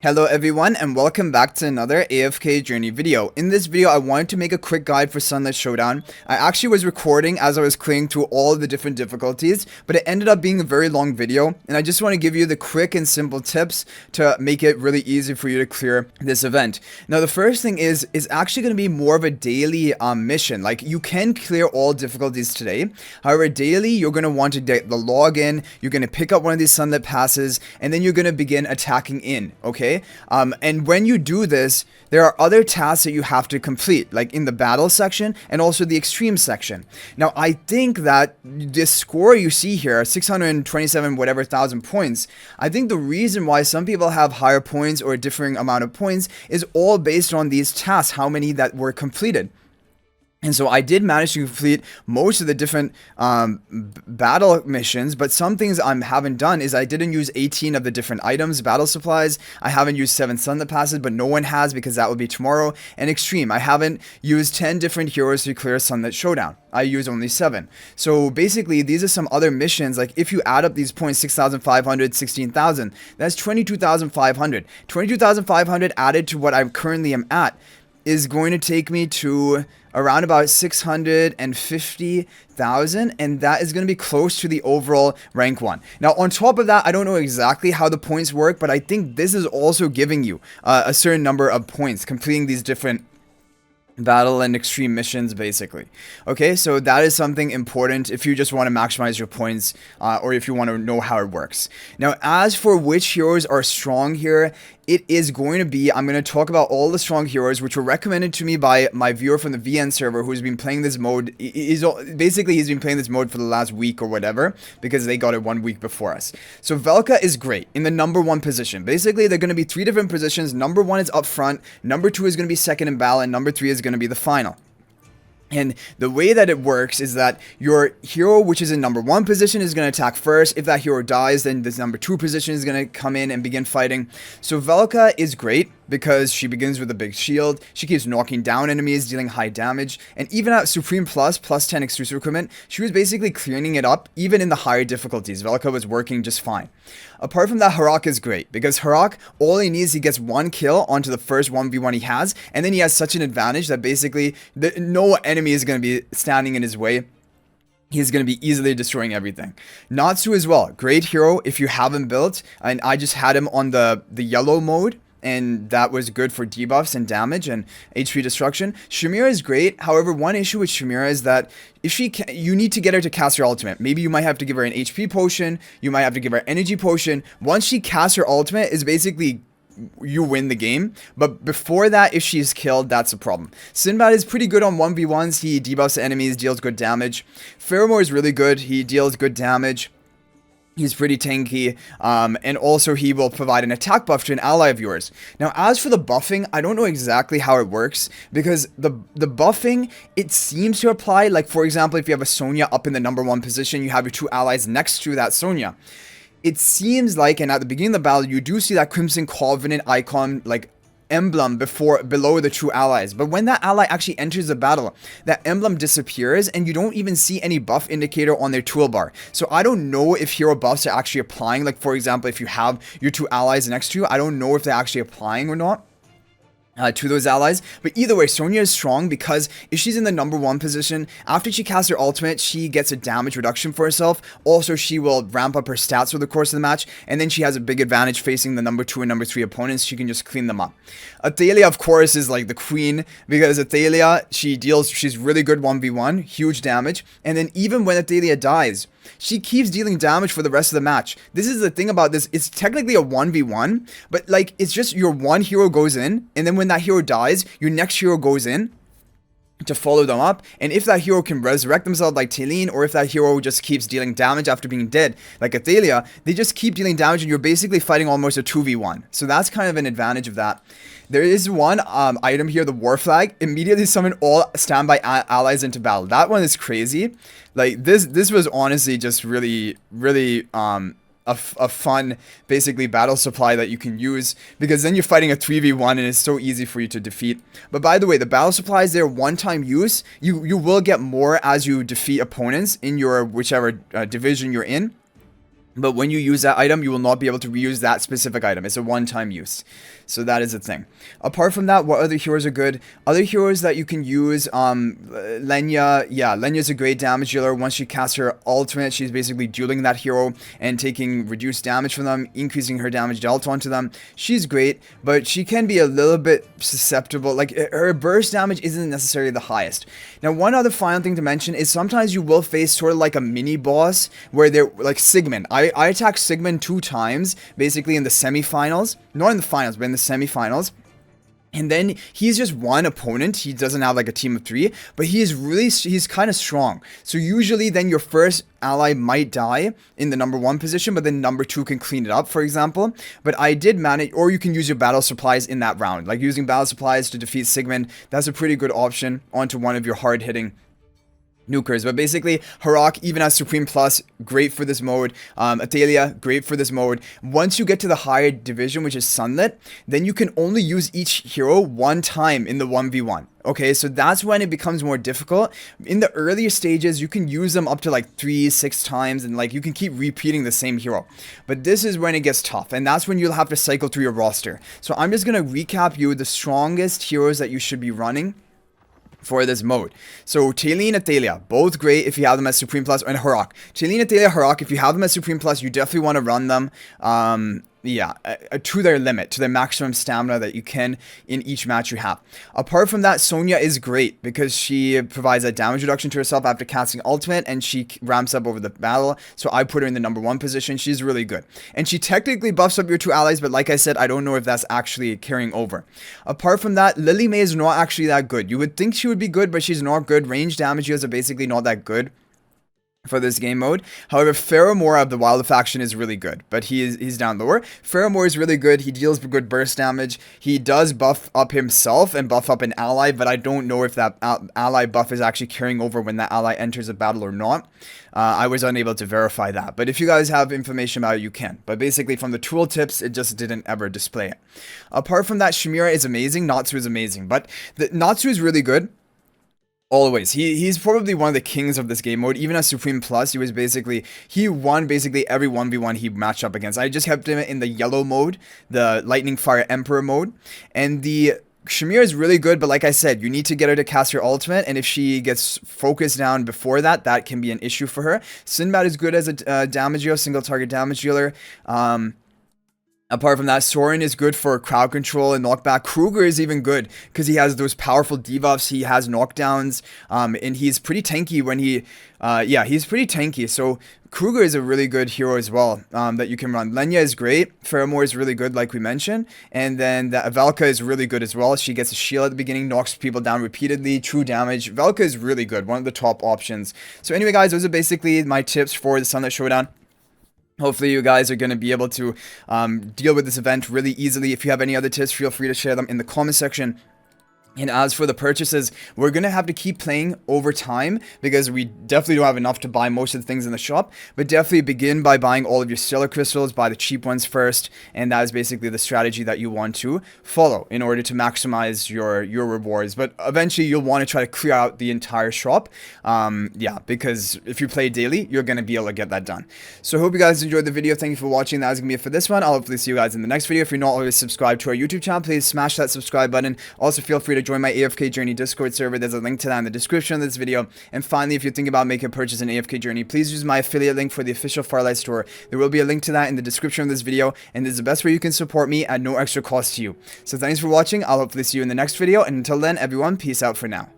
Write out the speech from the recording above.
Hello everyone and welcome back to another AFK journey video. In this video I wanted to make a quick guide for Sunlit Showdown. I actually was recording as I was clearing through all the different difficulties, but it ended up being a very long video and I just want to give you the quick and simple tips to make it really easy for you to clear this event. Now the first thing is actually going to be more of a daily mission. Like you can clear all difficulties today. However, daily you're going to want to get the login, you're going to pick up one of these Sunlit passes, and then you're going to begin attacking in, okay? And when you do this, there are other tasks that you have to complete, like in the battle section and also the extreme section. Now, I think that this score you see here, 627 whatever thousand points, I think the reason why some people have higher points or a differing amount of points is all based on these tasks, how many that were completed. And so I did manage to complete most of the different battle missions, but some things I haven't done is I didn't use 18 of the different items, battle supplies. I haven't used 7 Sunlit passes, but no one has because that will be tomorrow. And extreme, I haven't used 10 different heroes to clear Sunlit Showdown. I use only 7. So basically, these are some other missions. Like if you add up these points, 6,500, 16,000, that's 22,500. 22,500 added to what I currently am at is going to take me to around about 650,000, and that is going to be close to the overall rank 1. Now on top of that, I don't know exactly how the points work, but I think this is also giving you a certain number of points completing these different battle and extreme missions basically. Okay, so that is something important if you just want to maximize your points or if you want to know how it works. Now as for which heroes are strong here, it is going to be, I'm going to talk about all the strong heroes which were recommended to me by my viewer from the VN server who's been playing this mode. He's been playing this mode for the last week or whatever because they got it 1 week before us. So Velka is great in the number 1 position. Basically, they're going to be 3 different positions. Number 1 is up front, number 2 is going to be second in battle, and number 3 is going to be the final. And the way that it works is that your hero, which is in number 1 position, is going to attack first. If that hero dies, then this number 2 position is going to come in and begin fighting. So Velka is great because she begins with a big shield. She keeps knocking down enemies, dealing high damage. And even at Supreme plus 10 exclusive equipment, she was basically clearing it up. Even in the higher difficulties, Velka was working just fine. Apart from that, Harak is great because Harak, all he needs, he gets 1 kill onto the first 1v1 he has. And then he has such an advantage that basically no enemy is going to be standing in his way. He's going to be easily destroying everything. Natsu as well. Great hero if you have him built. And I just had him on the yellow mode. And that was good for debuffs and damage and HP destruction. Shamira is great. However, one issue with Shamira is that if you need to get her to cast her ultimate. Maybe you might have to give her an HP potion. You might have to give her energy potion. Once she casts her ultimate, is basically you win the game. But before that, if she's killed, that's a problem. Sinbad is pretty good on 1v1s. He debuffs enemies, deals good damage. Pheromore is really good. He deals good damage. He's pretty tanky, and also he will provide an attack buff to an ally of yours. Now, as for the buffing, I don't know exactly how it works, because the buffing, it seems to apply, like, for example, if you have a Sonya up in the number 1 position, you have your 2 allies next to that Sonya. It seems like, and at the beginning of the battle, you do see that Crimson Covenant icon, like, emblem below the 2 allies, but when that ally actually enters the battle, that emblem disappears and you don't even see any buff indicator on their toolbar. So I don't know if hero buffs are actually applying. Like, for example, if you have your 2 allies next to you, I don't know if they're actually applying or not to those allies. But either way, Sonya is strong because if she's in the number 1 position, after she casts her ultimate, she gets a damage reduction for herself. Also, she will ramp up her stats over the course of the match, and then she has a big advantage facing the number 2 and number 3 opponents. She can just clean them up. Athalia, of course, is like the queen because Athalia, she's really good 1v1, huge damage, and then even when Athalia dies, she keeps dealing damage for the rest of the match. This is the thing about this. It's technically a 1v1, but like it's just your one hero goes in, and then when that hero dies, your next hero goes in to follow them up. And if that hero can resurrect themselves like Talene, or if that hero just keeps dealing damage after being dead like Athalia, they just keep dealing damage and you're basically fighting almost a 2v1. So that's kind of an advantage of that. There is one item here, the War Flag. Immediately summon all standby allies into battle. That one is crazy. Like this was honestly just really a fun basically battle supply that you can use, because then you're fighting a 3v1 and it's so easy for you to defeat. But by the way, the battle supplies, they're one-time use. You will get more as you defeat opponents in your whichever division you're in. But when you use that item, you will not be able to reuse that specific item. It's a one-time use. So that is a thing. Apart from that, what other heroes are good? Other heroes that you can use, Lenya. Yeah, Lenya's a great damage dealer. Once she casts her ultimate, she's basically dueling that hero and taking reduced damage from them, increasing her damage dealt onto them. She's great, but she can be a little bit susceptible. Like, her burst damage isn't necessarily the highest. Now, one other final thing to mention is sometimes you will face sort of like a mini boss where they're like Sigmund. I attacked Sigmund 2 times, basically in the semifinals. Not in the finals, but in the semifinals. And then he's just one opponent. He doesn't have like a team of 3, but he's kind of strong. So usually then your first ally might die in the number 1 position, but then number 2 can clean it up, for example. But I did manage, or you can use your battle supplies in that round. Like using battle supplies to defeat Sigmund, that's a pretty good option onto one of your hard-hitting nukers. But basically, Harak, even as Supreme Plus, great for this mode. Athalia, great for this mode. Once you get to the higher division, which is Sunlit, then you can only use each hero 1 time in the 1v1. Okay, so that's when it becomes more difficult. In the earlier stages, you can use them up to like 3-6 times, and like you can keep repeating the same hero. But this is when it gets tough, and that's when you'll have to cycle through your roster. So I'm just gonna recap you the strongest heroes that you should be running for this mode. So Talene and Athalia, both great if you have them as Supreme Plus, and Harak. Talene, Athalia, Harak, if you have them as Supreme Plus, you definitely want to run them to their limit, to their maximum stamina that you can in each match you have. Apart from that, Sonya is great because she provides a damage reduction to herself after casting ultimate, and she ramps up over the battle. So I put her in the number 1 position. She's really good. And she technically buffs up your 2 allies, but like I said, I don't know if that's actually carrying over. Apart from that, Lily May is not actually that good. You would think she would be good, but she's not good. Range damage deals are basically not that good for this game mode. However, Pheromore of the Wilder faction is really good, but he's down lower. Pheromore is really good. He deals good burst damage. He does buff up himself and buff up an ally, but I don't know if that ally buff is actually carrying over when that ally enters a battle or not. I was unable to verify that, but if you guys have information about it, you can. But basically, from the tooltips, it just didn't ever display it. Apart from that, Shamira is amazing. Natsu is amazing, but Natsu is really good. Always. He's probably one of the kings of this game mode. Even as Supreme Plus, he won basically every 1v1 he matched up against. I just kept him in the yellow mode, the Lightning Fire Emperor mode. And the Shamir is really good, but like I said, you need to get her to cast her ultimate, and if she gets focused down before that, that can be an issue for her. Sinbad is good as a damage dealer, single target damage dealer. Apart from that, Soren is good for crowd control and knockback. Kruger is even good because he has those powerful debuffs. He has knockdowns, and he's pretty tanky when he, he's pretty tanky. So Kruger is a really good hero as well that you can run. Lenya is great. Pheromore is really good, like we mentioned. And then the Valka is really good as well. She gets a shield at the beginning, knocks people down repeatedly, true damage. Valka is really good, one of the top options. So anyway, guys, those are basically my tips for the Sunlit Showdown. Hopefully you guys are going to be able to deal with this event really easily. If you have any other tips, feel free to share them in the comment section. And as for the purchases, we're going to have to keep playing over time because we definitely don't have enough to buy most of the things in the shop. But definitely begin by buying all of your stellar crystals, buy the cheap ones first. And that is basically the strategy that you want to follow in order to maximize your rewards. But eventually you'll want to try to clear out the entire shop. Because if you play daily, you're going to be able to get that done. So I hope you guys enjoyed the video. Thank you for watching. That is going to be it for this one. I'll hopefully see you guys in the next video. If you're not already subscribed to our YouTube channel, please smash that subscribe button. Also feel free to join my AFK Journey Discord server. There's a link to that in the description of this video. And finally, if you're thinking about making a purchase in AFK Journey, please use my affiliate link for the official Farlight store. There will be a link to that in the description of this video, and this is the best way you can support me at no extra cost to you. So thanks for watching. I'll hopefully see you in the next video, and until then, everyone, peace out for now.